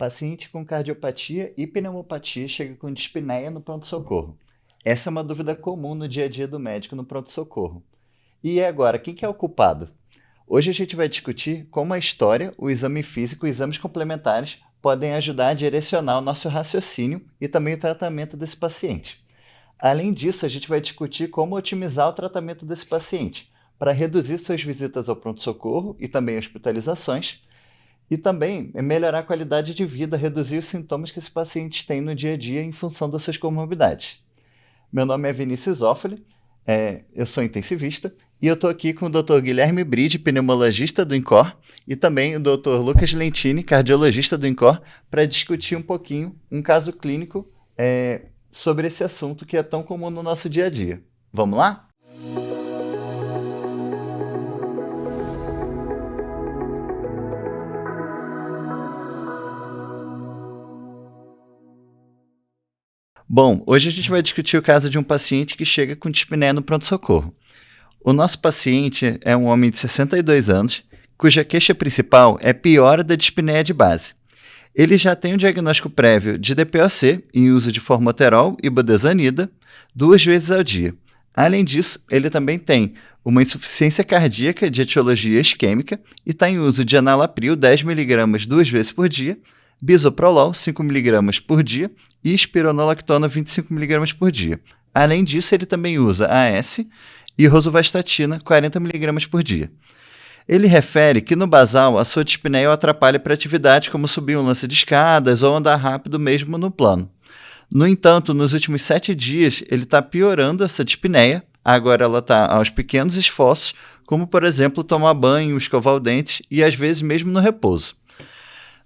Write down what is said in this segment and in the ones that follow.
Paciente com cardiopatia e pneumopatia chega com dispneia no pronto-socorro. Essa é uma dúvida comum no dia a dia do médico no pronto-socorro. E agora, quem que é o culpado? Hoje a gente vai discutir como a história, o exame físico e exames complementares podem ajudar a direcionar o nosso raciocínio e também o tratamento desse paciente. Além disso, a gente vai discutir como otimizar o tratamento desse paciente para reduzir suas visitas ao pronto-socorro e também hospitalizações, e também melhorar a qualidade de vida, reduzir os sintomas que esse paciente tem no dia a dia em função das suas comorbidades. Meu nome é Vinícius Zófoli, eu sou intensivista e eu estou aqui com o Dr. Guilherme Bride, pneumologista do INCOR, e também o Dr. Lucas Lentini, cardiologista do INCOR, para discutir um pouquinho um caso clínico sobre esse assunto que é tão comum no nosso dia a dia. Vamos lá? Bom, hoje a gente vai discutir o caso de um paciente que chega com dispneia no pronto-socorro. O nosso paciente é um homem de 62 anos, cuja queixa principal é piora da dispneia de base. Ele já tem um diagnóstico prévio de DPOC em uso de formoterol e budesonida 2 vezes ao dia. Além disso, ele também tem uma insuficiência cardíaca de etiologia isquêmica e está em uso de enalapril 10 mg 2 vezes por dia, bisoprolol 5 mg por dia e espironolactona 25 mg por dia. Além disso, ele também usa AS e rosuvastatina 40 mg por dia. Ele refere que no basal a sua dispneia o atrapalha para atividades como subir um lance de escadas ou andar rápido mesmo no plano. No entanto, nos últimos 7 dias ele está piorando essa dispneia, agora ela está aos pequenos esforços, como por exemplo tomar banho, escovar o dente e às vezes mesmo no repouso.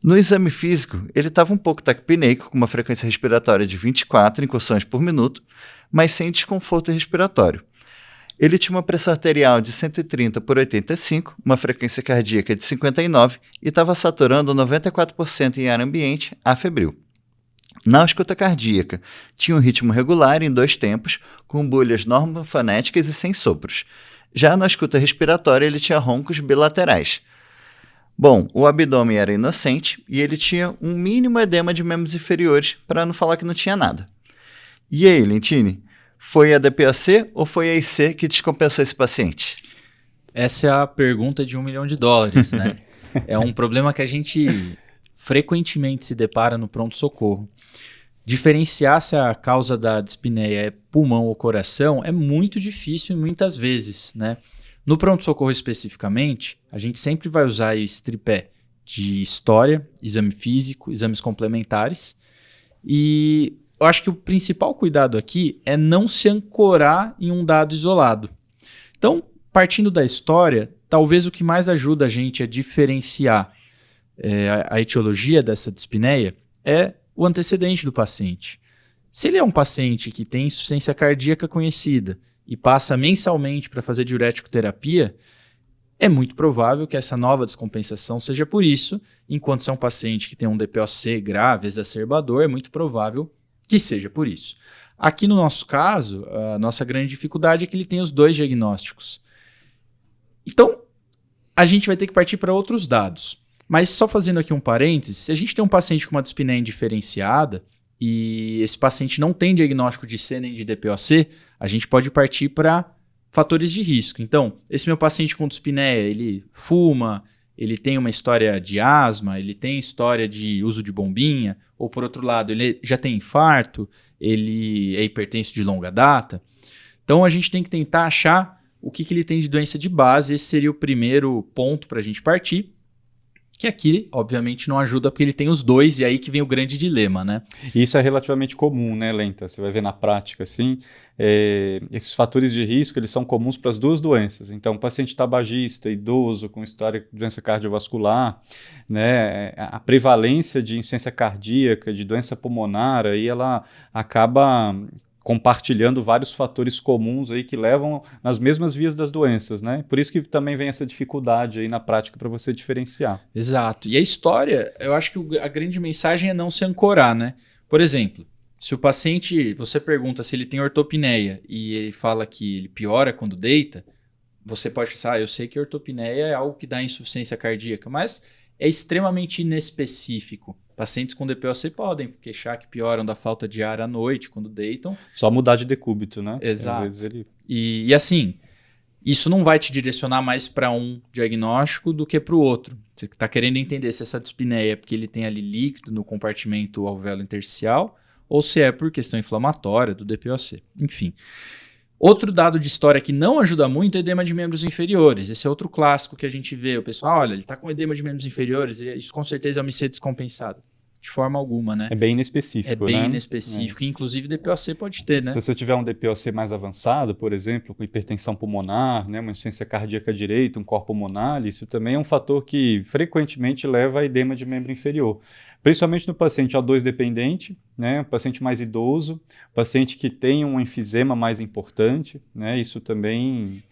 No exame físico, ele estava um pouco taquipneico, com uma frequência respiratória de 24 incursões por minuto, mas sem desconforto respiratório. Ele tinha uma pressão arterial de 130 por 85, uma frequência cardíaca de 59 e estava saturando 94% em ar ambiente afebril. Na ausculta cardíaca, tinha um ritmo regular em 2 tempos, com bolhas normofonéticas e sem sopros. Já na ausculta respiratória, ele tinha roncos bilaterais. Bom, o abdômen era inocente e ele tinha um mínimo edema de membros inferiores, para não falar que não tinha nada. E aí, Lentini, foi a DPOC ou foi a IC que descompensou esse paciente? Essa é a pergunta de $1 milhão, né? É um problema que a gente frequentemente se depara no pronto-socorro. Diferenciar se a causa da dispneia é pulmão ou coração é muito difícil e muitas vezes, né? No pronto-socorro especificamente, a gente sempre vai usar esse tripé de história, exame físico, exames complementares. E eu acho que o principal cuidado aqui é não se ancorar em um dado isolado. Então, partindo da história, talvez o que mais ajuda a gente a diferenciar a etiologia dessa dispneia é o antecedente do paciente. Se ele é um paciente que tem insuficiência cardíaca conhecida e passa mensalmente para fazer diurético terapia, é muito provável que essa nova descompensação seja por isso, enquanto se é um paciente que tem um DPOC grave, exacerbador, é muito provável que seja por isso. Aqui no nosso caso, a nossa grande dificuldade é que ele tem os 2 diagnósticos. Então, a gente vai ter que partir para outros dados. Mas só fazendo aqui um parênteses, se a gente tem um paciente com uma dispneia indiferenciada e esse paciente não tem diagnóstico de IC nem de DPOC, a gente pode partir para fatores de risco. Então, esse meu paciente com dispneia, ele fuma, ele tem uma história de asma, ele tem história de uso de bombinha, ou por outro lado, ele já tem infarto, ele é hipertenso de longa data. Então, a gente tem que tentar achar o que ele tem de doença de base. Esse seria o primeiro ponto para a gente partir. Que aqui, obviamente, não ajuda porque ele tem os 2 e aí que vem o grande dilema, né? Isso é relativamente comum, né, Lenta? Você vai ver na prática, assim, esses fatores de risco, eles são comuns para as 2 doenças. Então, paciente tabagista, idoso, com história de doença cardiovascular, né, a prevalência de insuficiência cardíaca, de doença pulmonar, aí ela acaba compartilhando vários fatores comuns aí que levam nas mesmas vias das doenças, né? Por isso que também vem essa dificuldade aí na prática para você diferenciar. Exato. E a história, eu acho que a grande mensagem é não se ancorar, né? Por exemplo, se o paciente, você pergunta se ele tem ortopneia e ele fala que ele piora quando deita, você pode pensar, eu sei que ortopneia é algo que dá insuficiência cardíaca, mas é extremamente inespecífico. Pacientes com DPOC podem queixar que pioram da falta de ar à noite, quando deitam. Só mudar de decúbito, né? Exato. Às vezes ele... E assim, isso não vai te direcionar mais para um diagnóstico do que para o outro. Você está querendo entender se essa dispneia é porque ele tem ali líquido no compartimento alvéolo intersticial ou se é por questão inflamatória do DPOC. Enfim. Outro dado de história que não ajuda muito é edema de membros inferiores. Esse é outro clássico que a gente vê. O pessoal, olha, ele está com edema de membros inferiores, isso com certeza é uma IC descompensada. De forma alguma, né? É bem inespecífico, É bem né? inespecífico. Inclusive DPOC pode ter, né? Se você tiver um DPOC mais avançado, por exemplo, com hipertensão pulmonar, né, uma insuficiência cardíaca direita, um corpo pulmonar, isso também é um fator que frequentemente leva a edema de membro inferior. Principalmente no paciente O2 dependente, né, paciente mais idoso, paciente que tem um enfisema mais importante, né, isso também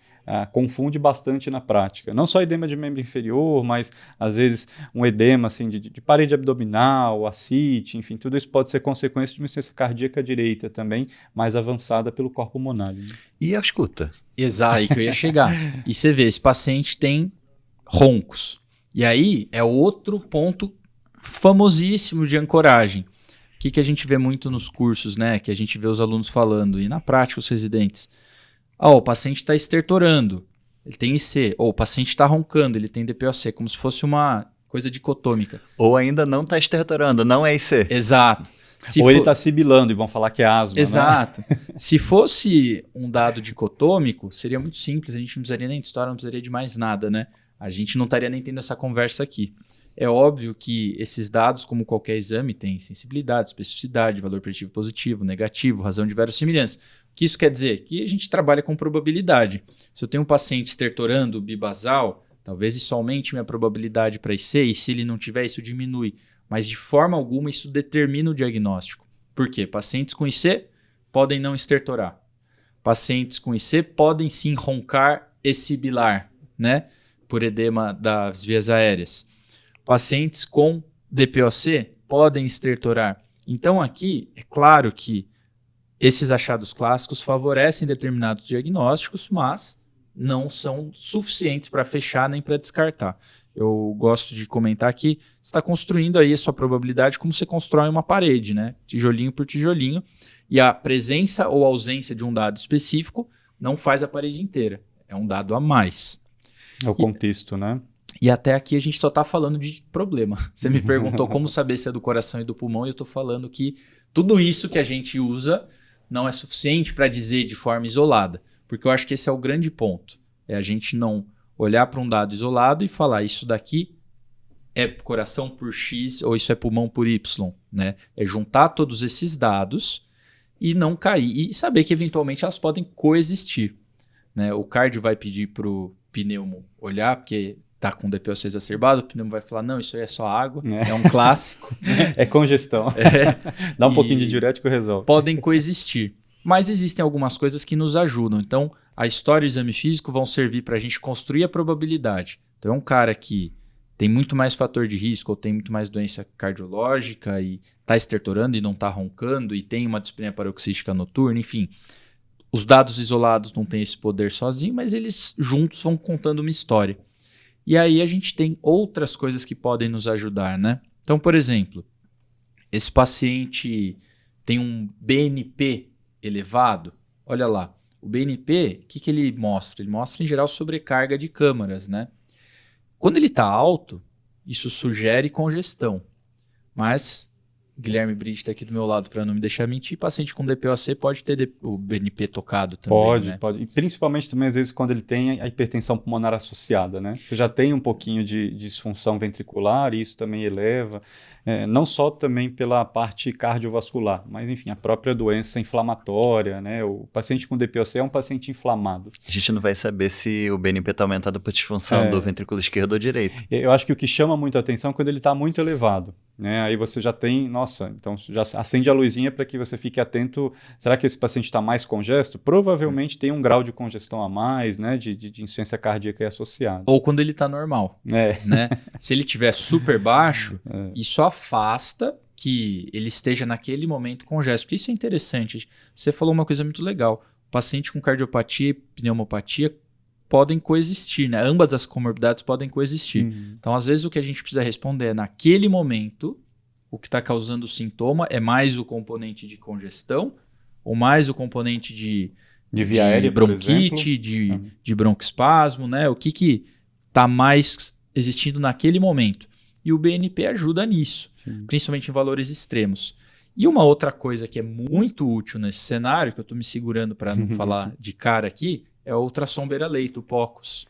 confunde bastante na prática. Não só edema de membro inferior, mas às vezes um edema assim, de parede abdominal, ascite, enfim, tudo isso pode ser consequência de uma insuficiência cardíaca direita também, mais avançada pelo corpo pulmonar. Né? E a escuta? Exato, aí que eu ia chegar. E você vê, esse paciente tem roncos. E aí é outro ponto famosíssimo de ancoragem. O que a gente vê muito nos cursos, né? Que a gente vê os alunos falando, e na prática os residentes. O paciente está estertorando, ele tem IC. Ou o paciente está roncando, ele tem DPOC, como se fosse uma coisa dicotômica. Ou ainda não está estertorando, não é IC. Exato. Ou ele está sibilando e vão falar que é asma. Exato. Né? Se fosse um dado dicotômico, seria muito simples, a gente não precisaria nem de história, não precisaria de mais nada, né? A gente não estaria nem tendo essa conversa aqui. É óbvio que esses dados, como qualquer exame, têm sensibilidade, especificidade, valor preditivo positivo, negativo, razão de verossimilhança. O que isso quer dizer? Que a gente trabalha com probabilidade. Se eu tenho um paciente estertorando bibasal, talvez isso aumente minha probabilidade para IC, e se ele não tiver, isso diminui. Mas de forma alguma isso determina o diagnóstico. Por quê? Pacientes com IC podem não estertorar. Pacientes com IC podem sim roncar e sibilar, né? Por edema das vias aéreas. Pacientes com DPOC podem estertorar. Então aqui, é claro que esses achados clássicos favorecem determinados diagnósticos, mas não são suficientes para fechar nem para descartar. Eu gosto de comentar que você está construindo aí a sua probabilidade como você constrói uma parede, né? Tijolinho por tijolinho, e a presença ou ausência de um dado específico não faz a parede inteira. É um dado a mais. É o contexto, né? E até aqui a gente só está falando de problema. Você me perguntou como saber se é do coração e do pulmão, e eu estou falando que tudo isso que a gente usa não é suficiente para dizer de forma isolada. Porque eu acho que esse é o grande ponto. É a gente não olhar para um dado isolado e falar isso daqui é coração por X ou isso é pulmão por Y. Né? É juntar todos esses dados e não cair. E saber que eventualmente elas podem coexistir. Né? O cardio vai pedir para o pneumo olhar, porque está com DPOC exacerbado, o pneumo vai falar, não, isso aí é só água, é um clássico. É congestão. Dá um pouquinho de diurético e resolve. Podem coexistir. Mas existem algumas coisas que nos ajudam. Então, a história e o exame físico vão servir para a gente construir a probabilidade. Então, é um cara que tem muito mais fator de risco ou tem muito mais doença cardiológica e está estertorando e não está roncando e tem uma dispneia paroxística noturna, enfim. Os dados isolados não têm esse poder sozinho, mas eles juntos vão contando uma história. E aí a gente tem outras coisas que podem nos ajudar, né? Então, por exemplo, esse paciente tem um BNP elevado. Olha lá, o BNP, o que ele mostra? Ele mostra, em geral, sobrecarga de câmaras, né? Quando ele está alto, isso sugere congestão. Mas, Guilherme Bride está aqui do meu lado para não me deixar mentir, paciente com DPOC pode ter o BNP tocado também, Pode, né? pode. E principalmente também, às vezes, quando ele tem a hipertensão pulmonar associada, né? Você já tem um pouquinho de disfunção ventricular e isso também eleva, não só também pela parte cardiovascular, mas, enfim, a própria doença inflamatória, né? O paciente com DPOC é um paciente inflamado. A gente não vai saber se o BNP está aumentado por disfunção do ventrículo esquerdo ou direito. Eu acho que o que chama muito a atenção é quando ele está muito elevado. Né? Aí você já tem, então já acende a luzinha para que você fique atento. Será que esse paciente está mais congesto? Provavelmente tem um grau de congestão a mais, né? De insuficiência cardíaca associada. Ou quando ele está normal. Né? Se ele estiver super baixo, isso afasta que ele esteja naquele momento congesto. Porque isso é interessante. Você falou uma coisa muito legal. O paciente com cardiopatia e pneumopatia podem coexistir, né? Ambas as comorbidades podem coexistir. Então, às vezes, o que a gente precisa responder é, naquele momento, o que está causando o sintoma é mais o componente de congestão ou mais o componente de via aérea, bronquite, de broncoespasmo, né? O que está mais existindo naquele momento. E o BNP ajuda nisso, principalmente em valores extremos. E uma outra coisa que é muito útil nesse cenário, que eu estou me segurando para não falar de cara aqui, é o ultrassom beira-leito, o POCUS.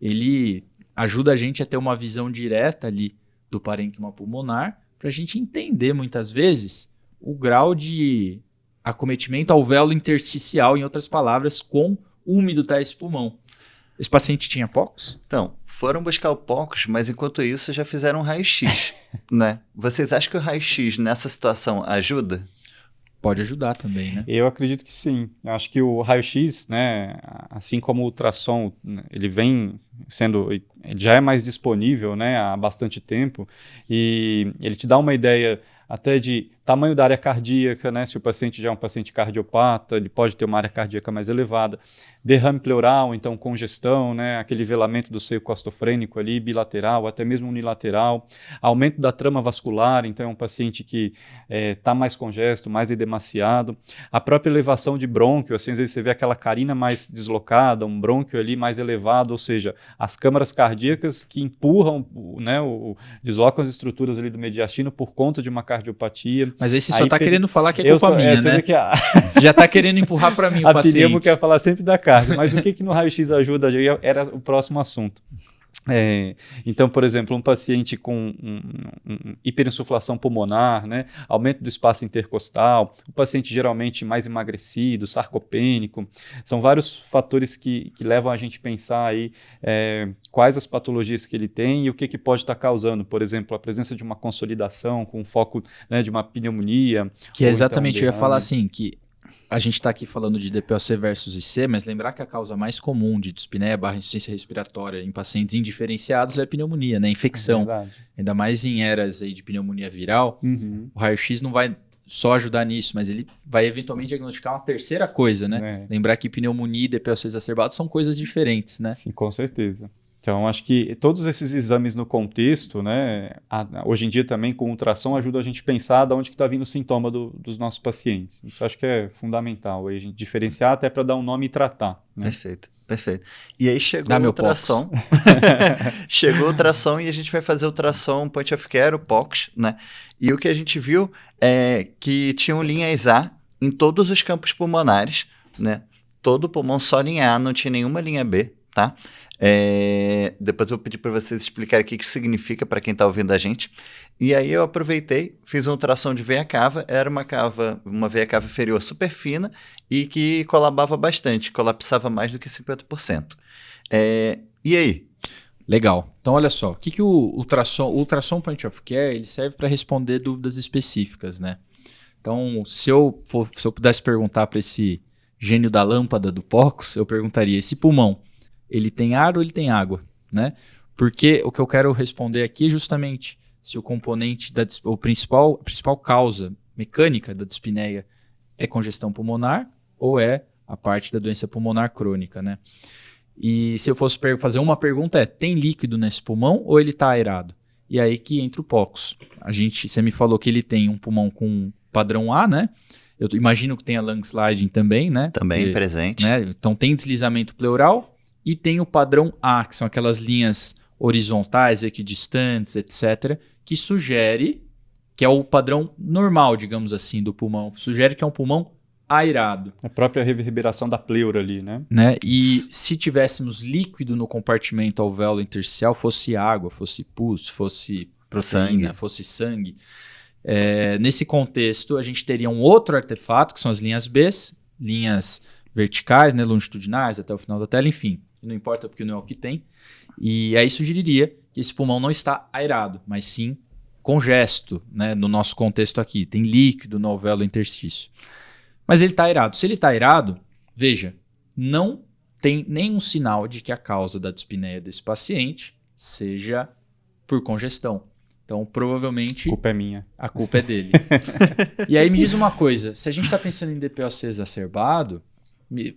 Ele ajuda a gente a ter uma visão direta ali do parênquima pulmonar, para a gente entender muitas vezes o grau de acometimento alvéolo intersticial, em outras palavras, quão úmido está esse pulmão. Esse paciente tinha POCUS? Então, foram buscar o POCUS, mas enquanto isso já fizeram um raio-x, né? Vocês acham que o raio-x nessa situação ajuda? Pode ajudar também, né? Eu acredito que sim. Eu acho que o raio-x, né, assim como o ultrassom, ele vem sendo, já é mais disponível, né, há bastante tempo, e ele te dá uma ideia até de tamanho da área cardíaca, né? Se o paciente já é um paciente cardiopata, ele pode ter uma área cardíaca mais elevada, derrame pleural, então congestão, né? Aquele velamento do seio costofrênico ali, bilateral, até mesmo unilateral, aumento da trama vascular, então é um paciente que está mais congesto, mais edemaciado, a própria elevação de brônquio, assim, às vezes você vê aquela carina mais deslocada, um brônquio ali mais elevado, ou seja, as câmaras cardíacas que empurram, né, deslocam as estruturas ali do mediastino por conta de uma cardiopatia. Mas aí você só está querendo falar que é culpa minha, né? Você já está querendo empurrar para mim o paciente. A pneumo quer falar sempre da cardio, mas o que no raio-x ajuda? Era o próximo assunto. Então, por exemplo, um paciente com hiperinsuflação pulmonar, né, aumento do espaço intercostal, um paciente geralmente mais emagrecido, sarcopênico, são vários fatores que levam a gente a pensar aí quais as patologias que ele tem e o que pode estar causando, por exemplo, a presença de uma consolidação com foco, né, de uma pneumonia. Que é exatamente, então, eu ia falar assim, que a gente está aqui falando de DPOC versus IC, mas lembrar que a causa mais comum de dispneia / insuficiência respiratória em pacientes indiferenciados é a pneumonia, né? Infecção. Ainda mais em eras aí de pneumonia viral, o raio-x não vai só ajudar nisso, mas ele vai eventualmente diagnosticar uma terceira coisa, né? Lembrar que pneumonia e DPOC exacerbado são coisas diferentes, né? Sim, com certeza. Então, acho que todos esses exames no contexto, né, hoje em dia também com ultrassom ajuda a gente a pensar de onde que está vindo o sintoma dos nossos pacientes. Isso acho que é fundamental, a gente diferenciar até para dar um nome e tratar. Né? Perfeito, perfeito. E aí chegou o ultrassom. Chegou o ultrassom e a gente vai fazer o ultrassom point of care, o POCUS, né? E o que a gente viu é que tinham linhas A em todos os campos pulmonares, né? Todo pulmão só linha A, não tinha nenhuma linha B, tá? Depois eu vou pedir para vocês explicarem o que isso significa para quem está ouvindo a gente. E aí eu aproveitei, fiz um ultrassom de veia cava, era uma veia cava inferior super fina e que colabava bastante, colapsava mais do que 50%. E aí? Legal. Então, olha só, o que o ultrassom point of care ele serve para responder dúvidas específicas, né? Então, se eu pudesse perguntar para esse gênio da lâmpada do POCUS, eu perguntaria, esse pulmão, ele tem ar ou ele tem água, né? Porque o que eu quero responder aqui é justamente se o componente, a principal causa mecânica da dispneia é congestão pulmonar ou é a parte da doença pulmonar crônica, né? E se eu fosse fazer uma pergunta tem líquido nesse pulmão ou ele está aerado? E aí que entra o POCUS. Você me falou que ele tem um pulmão com padrão A, né? Eu imagino que tenha lung sliding também, né? Também presente. Né? Então tem deslizamento pleural e tem o padrão A, que são aquelas linhas horizontais, equidistantes, etc., que sugere que é o padrão normal, digamos assim, do pulmão. Sugere que é um pulmão aerado. A própria reverberação da pleura ali, né? E se tivéssemos líquido no compartimento alvéolo intersticial, fosse água, fosse pus, fosse proteína, fosse sangue, nesse contexto a gente teria um outro artefato, que são as linhas B, linhas verticais, né, longitudinais até o final da tela, enfim, não importa porque não é o que tem. E aí sugeriria que esse pulmão não está aerado, mas sim congesto, né, no nosso contexto aqui. Tem líquido no alvéolo interstício. Mas ele está aerado. Se ele está aerado, veja, não tem nenhum sinal de que a causa da dispneia desse paciente seja por congestão. Então, provavelmente... A culpa é minha. A culpa é dele. E aí me diz uma coisa, se a gente está pensando em DPOC exacerbado,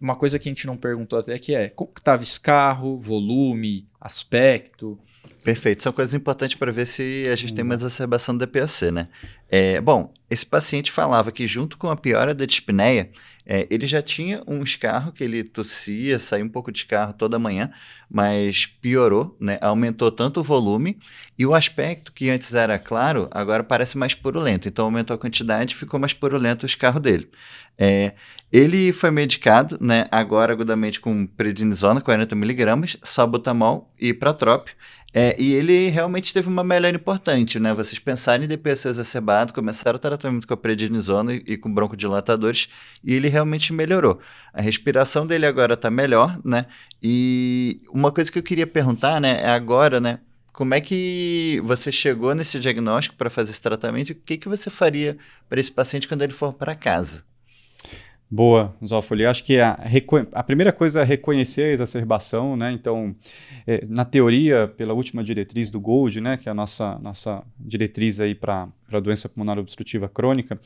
uma coisa que a gente não perguntou até que como que estava escarro, volume, aspecto, Perfeito, são coisas importantes para ver se a gente tem uma exacerbação do DPOC, né? Bom, esse paciente falava que junto com a piora da dispneia, ele já tinha um escarro que ele tossia, saía um pouco de escarro toda manhã, mas piorou, né? Aumentou tanto o volume e o aspecto que antes era claro, agora parece mais purulento. Então aumentou a quantidade e ficou mais purulento o escarro dele. Ele foi medicado, né, agora agudamente com prednisona, 40 mg, salbutamol e pratrópio. E ele realmente teve uma melhora importante, né? Vocês pensaram em DPOC exacerbado, começaram o tratamento com a prednisona e com broncodilatadores, e ele realmente melhorou. A respiração dele agora está melhor, né? E uma coisa que eu queria perguntar, né, é agora, né? Como é que você chegou nesse diagnóstico para fazer esse tratamento e o que você faria para esse paciente quando ele for para casa? Boa, Zófoli. Acho que a primeira coisa é reconhecer a exacerbação, né? Então, na teoria, pela última diretriz do GOLD, né, que é a nossa diretriz aí para a doença pulmonar obstrutiva crônica,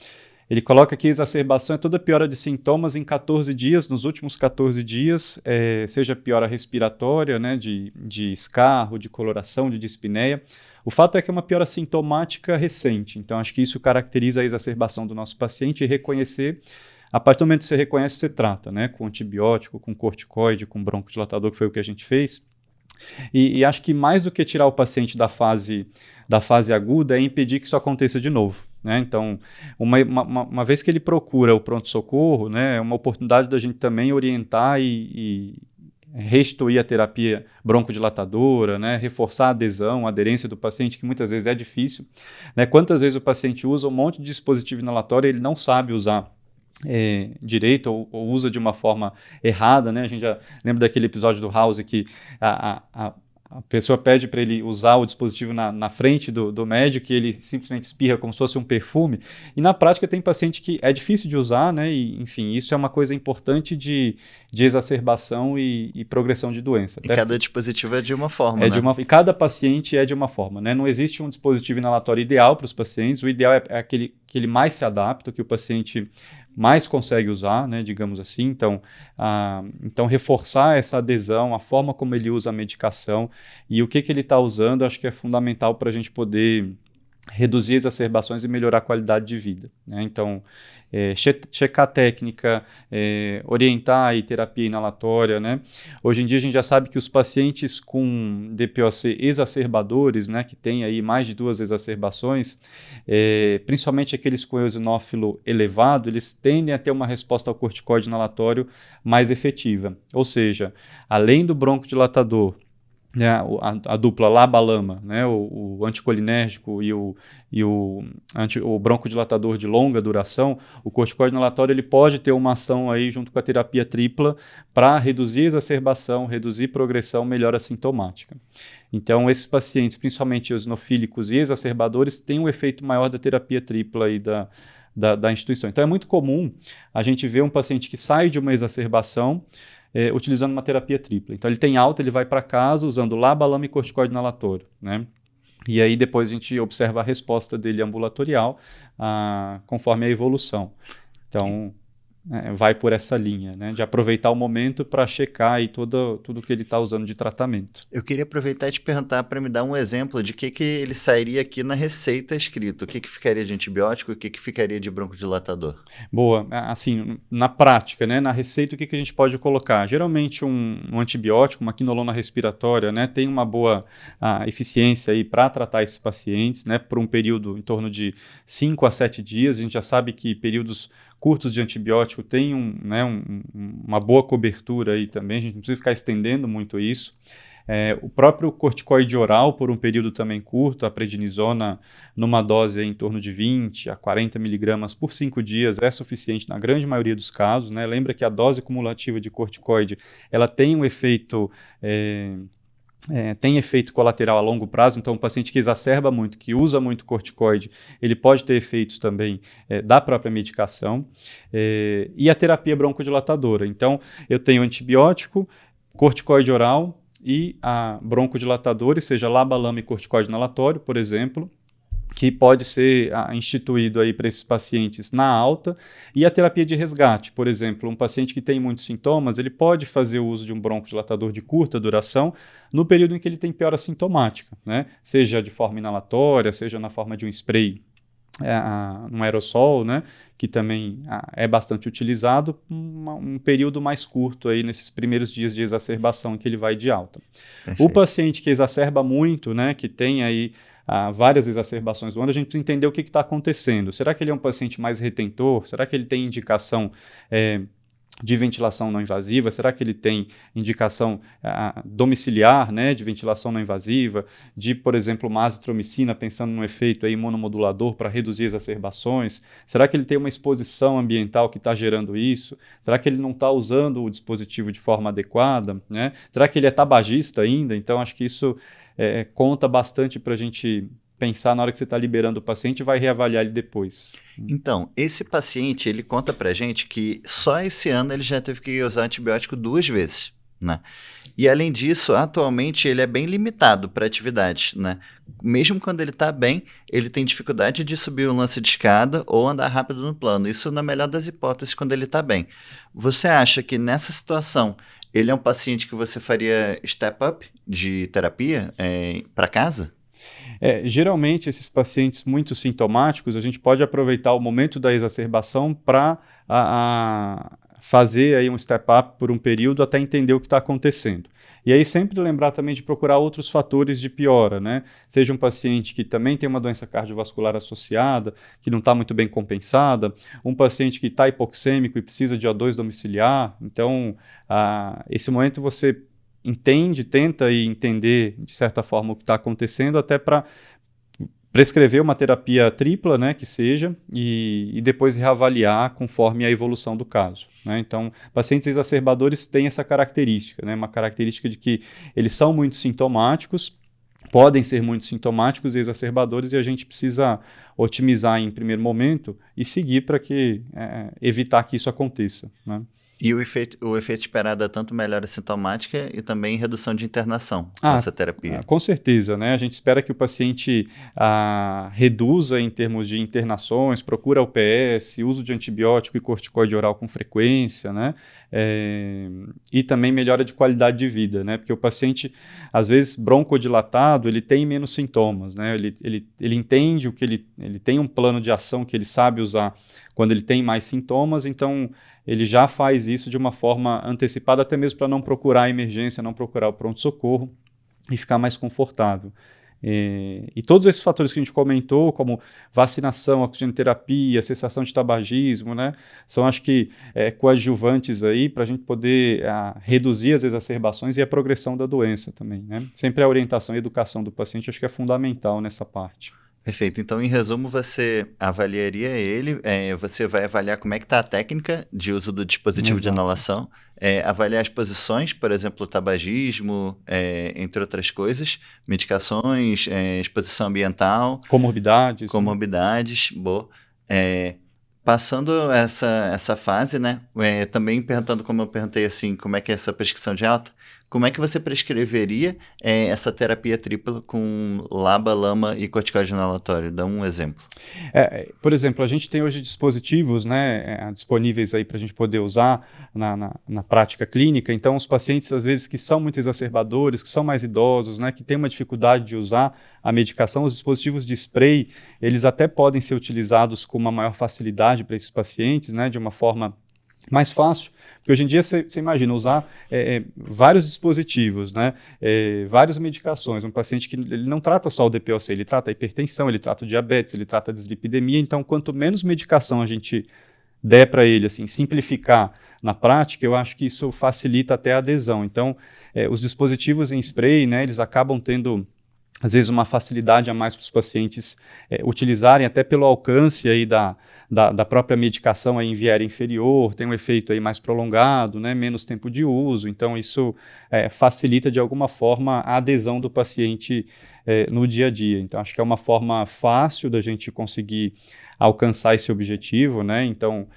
ele coloca que a exacerbação é toda piora de sintomas em 14 dias, nos últimos 14 dias, seja piora respiratória, né, de escarro, de coloração, de dispneia. O fato é que é uma piora sintomática recente, então acho que isso caracteriza a exacerbação do nosso paciente e reconhecer. A partir do momento que você reconhece, você trata, né? Com antibiótico, com corticoide, com broncodilatador, que foi o que a gente fez. E acho que mais do que tirar o paciente da fase aguda é impedir que isso aconteça de novo, né? Então, uma vez que ele procura o pronto-socorro, né, é uma oportunidade da gente também orientar e restituir a terapia broncodilatadora, né, reforçar a adesão, a aderência do paciente, que muitas vezes é difícil, né? Quantas vezes o paciente usa um monte de dispositivo inalatório e ele não sabe usar direito ou usa de uma forma errada, né? A gente já lembra daquele episódio do House que a pessoa pede para ele usar o dispositivo na frente do médico e ele simplesmente espirra como se fosse um perfume. E na prática tem paciente que é difícil de usar, né? E, enfim, isso é uma coisa importante de exacerbação e progressão de doença. E cada dispositivo é de uma forma, né? E cada paciente é de uma forma, né? Não existe um dispositivo inalatório ideal para os pacientes. O ideal é aquele que ele mais se adapta, que o paciente mais consegue usar, né, digamos assim. Então, reforçar essa adesão, a forma como ele usa a medicação e o que ele está usando, acho que é fundamental para a gente poder reduzir exacerbações e melhorar a qualidade de vida, né? Então, checar a técnica, orientar a terapia inalatória, né? Hoje em dia a gente já sabe que os pacientes com DPOC exacerbadores, né, que tem aí mais de 2 exacerbações, principalmente aqueles com eosinófilo elevado, eles tendem a ter uma resposta ao corticoide inalatório mais efetiva. Ou seja, além do broncodilatador, né, a dupla LABA-LAMA, né, o anticolinérgico e o broncodilatador de longa duração, o corticoide inalatório ele pode ter uma ação aí junto com a terapia tripla para reduzir a exacerbação, reduzir progressão, melhora sintomática. Então, esses pacientes, principalmente eosinofílicos e exacerbadores, têm um efeito maior da terapia tripla aí da instituição. Então, é muito comum a gente ver um paciente que sai de uma exacerbação utilizando uma terapia tripla. Então ele tem alta, ele vai para casa usando LABA, LAMA e corticoide inalatório, né? E aí depois a gente observa a resposta dele ambulatorial conforme a evolução. Então vai por essa linha, né? De aproveitar o momento para checar aí tudo que ele está usando de tratamento. Eu queria aproveitar e te perguntar para me dar um exemplo de que ele sairia aqui na receita escrito. O que ficaria de antibiótico e o que ficaria de broncodilatador? Boa. Assim, na prática, né? Na receita, o que a gente pode colocar? Geralmente um antibiótico, uma quinolona respiratória, né? Tem uma boa eficiência aí para tratar esses pacientes, né? Por um período em torno de 5 a 7 dias. A gente já sabe que períodos curtos de antibiótico têm uma boa cobertura aí também, a gente não precisa ficar estendendo muito isso. O próprio corticoide oral, por um período também curto, a prednisona, numa dose aí em torno de 20 a 40 miligramas por 5 dias, é suficiente na grande maioria dos casos, né? Lembra que a dose cumulativa de corticoide, ela tem um efeito... tem efeito colateral a longo prazo, então o paciente que exacerba muito, que usa muito corticoide, ele pode ter efeitos também da própria medicação, e a terapia broncodilatadora. Então, eu tenho antibiótico, corticoide oral e a broncodilatadores, seja LABA, LAMA e corticoide inalatório, por exemplo. que pode ser instituído aí para esses pacientes na alta, e a terapia de resgate. Por exemplo, um paciente que tem muitos sintomas, ele pode fazer o uso de um broncodilatador de curta duração no período em que ele tem piora sintomática, né? Seja de forma inalatória, seja na forma de um spray, um aerossol, né? Que também é bastante utilizado, um período mais curto aí nesses primeiros dias de exacerbação em que ele vai de alta. Perfeito. O paciente que exacerba muito, né? Que tem aí várias exacerbações do ano, a gente precisa entender o que está acontecendo. Será que ele é um paciente mais retentor? Será que ele tem indicação de ventilação não invasiva? Será que ele tem indicação domiciliar, né, de ventilação não invasiva, de, por exemplo, uma azitromicina, pensando num efeito aí imunomodulador para reduzir exacerbações? Será que ele tem uma exposição ambiental que está gerando isso? Será que ele não está usando o dispositivo de forma adequada, né? Será que ele é tabagista ainda? Então, acho que isso conta bastante para a gente pensar na hora que você está liberando o paciente e vai reavaliar ele depois. Então, esse paciente, ele conta pra gente que só esse ano ele já teve que usar antibiótico 2 vezes, né? E além disso, atualmente ele é bem limitado para atividades, né? Mesmo quando ele está bem, ele tem dificuldade de subir um lance de escada ou andar rápido no plano. Isso na melhor das hipóteses quando ele está bem. Você acha que nessa situação ele é um paciente que você faria step up de terapia para casa? Geralmente, esses pacientes muito sintomáticos, a gente pode aproveitar o momento da exacerbação para fazer aí um step-up por um período até entender o que está acontecendo. E aí sempre lembrar também de procurar outros fatores de piora, né? Seja um paciente que também tem uma doença cardiovascular associada, que não está muito bem compensada, um paciente que está hipoxêmico e precisa de O2 domiciliar. Então, esse momento você tenta entender de certa forma o que está acontecendo, até para prescrever uma terapia tripla, né, que seja, e depois reavaliar conforme a evolução do caso, né? Então, pacientes exacerbadores têm essa característica, né, uma característica de que eles são muito sintomáticos, podem ser muito sintomáticos e exacerbadores, e a gente precisa otimizar em primeiro momento e seguir para evitar que isso aconteça, né? E o efeito esperado é tanto melhora sintomática e também redução de internação com essa terapia. Com certeza, né? A gente espera que o paciente reduza em termos de internações, procura UPS, uso de antibiótico e corticoide oral com frequência, né? E também melhora de qualidade de vida, né? Porque o paciente, às vezes, broncodilatado, ele tem menos sintomas, né? Ele entende o que ele tem um plano de ação que ele sabe usar quando ele tem mais sintomas, então ele já faz isso de uma forma antecipada, até mesmo para não procurar a emergência, não procurar o pronto-socorro e ficar mais confortável. E todos esses fatores que a gente comentou, como vacinação, oxigenoterapia, cessação de tabagismo, né, são, acho que, coadjuvantes aí para a gente poder reduzir as exacerbações e a progressão da doença também, né? Sempre a orientação e educação do paciente, acho que é fundamental nessa parte. Perfeito. Então, em resumo, você avaliaria ele, você vai avaliar como é que está a técnica de uso do dispositivo de inalação, avaliar as posições, por exemplo, tabagismo, entre outras coisas, medicações, exposição ambiental. Comorbidades, boa. Passando essa fase, né, também perguntando, como eu perguntei assim, como é que é essa prescrição de alta, como é que você prescreveria essa terapia tripla com LABA, LAMA e corticoide inalatório? Dá um exemplo. Por exemplo, a gente tem hoje dispositivos, né, disponíveis aí para a gente poder usar na prática clínica. Então, os pacientes, às vezes, que são muito exacerbadores, que são mais idosos, né, que têm uma dificuldade de usar a medicação, os dispositivos de spray, eles até podem ser utilizados com uma maior facilidade para esses pacientes, né, de uma forma mais fácil, porque hoje em dia você imagina usar vários dispositivos, né, várias medicações. Um paciente que ele não trata só o DPOC, ele trata a hipertensão, ele trata o diabetes, ele trata a dislipidemia. Então, quanto menos medicação a gente der para ele, assim, simplificar na prática, eu acho que isso facilita até a adesão. Então, os dispositivos em spray, né, eles acabam tendo, às vezes, uma facilidade a mais para os pacientes utilizarem, até pelo alcance aí da própria medicação aí em viés inferior, tem um efeito aí mais prolongado, né, menos tempo de uso. Então, isso facilita, de alguma forma, a adesão do paciente no dia a dia. Então, acho que é uma forma fácil da gente conseguir alcançar esse objetivo, né? Então,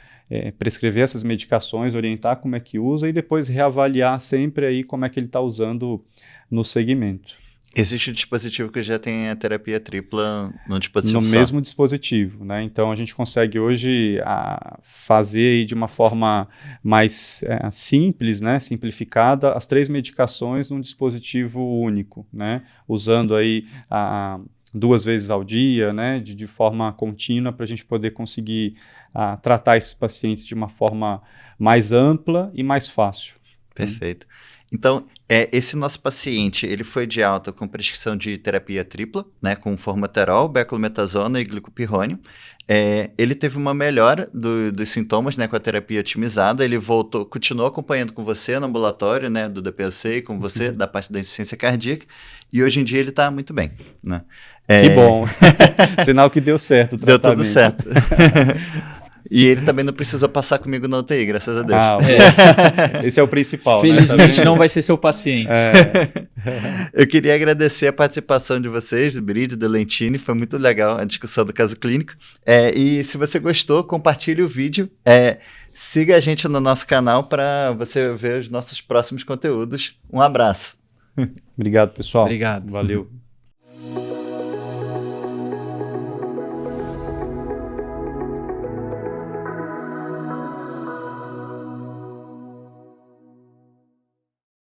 prescrever essas medicações, orientar como é que usa e depois reavaliar sempre aí como é que ele está usando no segmento. Existe um dispositivo que já tem a terapia tripla no dispositivo No só. mesmo dispositivo, né? Então a gente consegue hoje fazer aí de uma forma mais simples, né? Simplificada, as 3 medicações num dispositivo único, né? Usando aí 2 vezes ao dia, né? De forma contínua para a gente poder conseguir tratar esses pacientes de uma forma mais ampla e mais fácil. Perfeito. Então, esse nosso paciente, ele foi de alta com prescrição de terapia tripla, né, com formoterol, beclometasona e glicopirrônio. Ele teve uma melhora dos sintomas, né, com a terapia otimizada. Ele continuou acompanhando com você no ambulatório, né, do DPOC, com você da parte da insuficiência cardíaca, e hoje em dia ele está muito bem, né? Que bom! Sinal que deu certo o Deu tratamento. tudo certo. E ele também não precisou passar comigo na UTI, graças a Deus. Esse é o principal. Felizmente né? não vai ser seu paciente. Eu queria agradecer a participação de vocês, do Bride, do Lentini, foi muito legal a discussão do caso clínico. E se você gostou, compartilhe o vídeo, siga a gente no nosso canal para você ver os nossos próximos conteúdos. Um abraço. Obrigado, pessoal. Obrigado. Valeu.